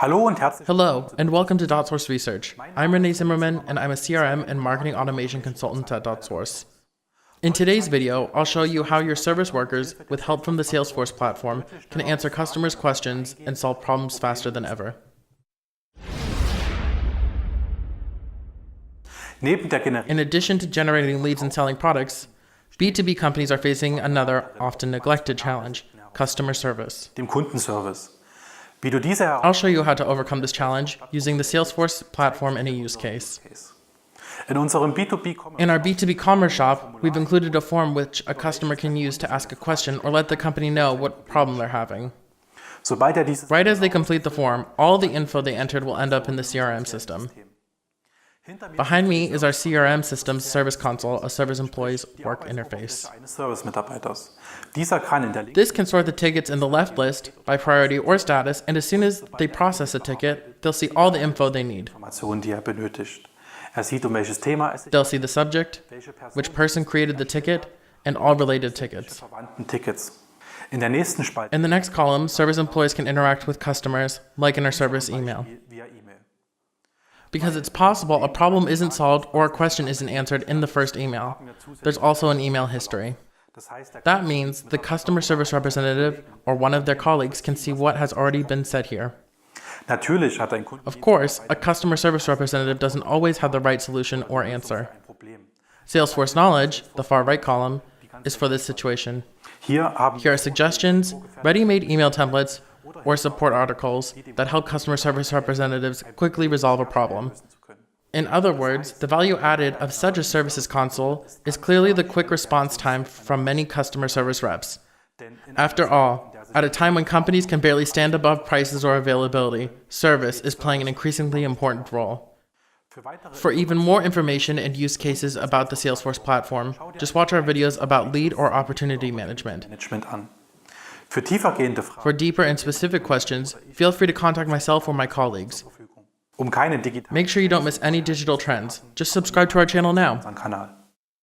Hello, and welcome to .Source Research. I'm René Zimmermann, and I'm a CRM and marketing automation consultant at .Source. In today's video, I'll show you how your service workers, with help from the Salesforce platform, can answer customers' questions and solve problems faster than ever. In addition to generating leads and selling products, B2B companies are facing another, often neglected challenge: customer service. Dem Kundenservice. I'll show you how to overcome this challenge using the Salesforce platform in a use case. In unserem B2B Commerce In our B2B Commerce shop, we've included a form which a customer can use to ask a question or let the company know what problem they're having. Right as they complete the form, all the info they entered will end up in the CRM system. Behind me is our CRM system's service console, a service employee's work interface. This can sort the tickets in the left list by priority or status, and as soon as they process a ticket, they'll see all the info they need. They'll see the subject, which person created the ticket, and all related tickets. In the next column, service employees can interact with customers, like in our service email. Because it's possible a problem isn't solved or a question isn't answered in the first email. There's also an email history. That means the customer service representative or one of their colleagues can see what has already been said here. Of course, a customer service representative doesn't always have the right solution or answer. Salesforce Knowledge, the far right column, is for this situation. Here are suggestions, ready-made email templates, or support articles that help customer service representatives quickly resolve a problem. In other words, the value added of such a services console is clearly the quick response time from many customer service reps. After all, at a time when companies can barely stand above prices or availability, service is playing an increasingly important role. For even more information and use cases about the Salesforce platform, just watch our videos about lead or opportunity management. For deeper and specific questions, feel free to contact myself or my colleagues. Make sure you don't miss any digital trends. Just subscribe to our channel now.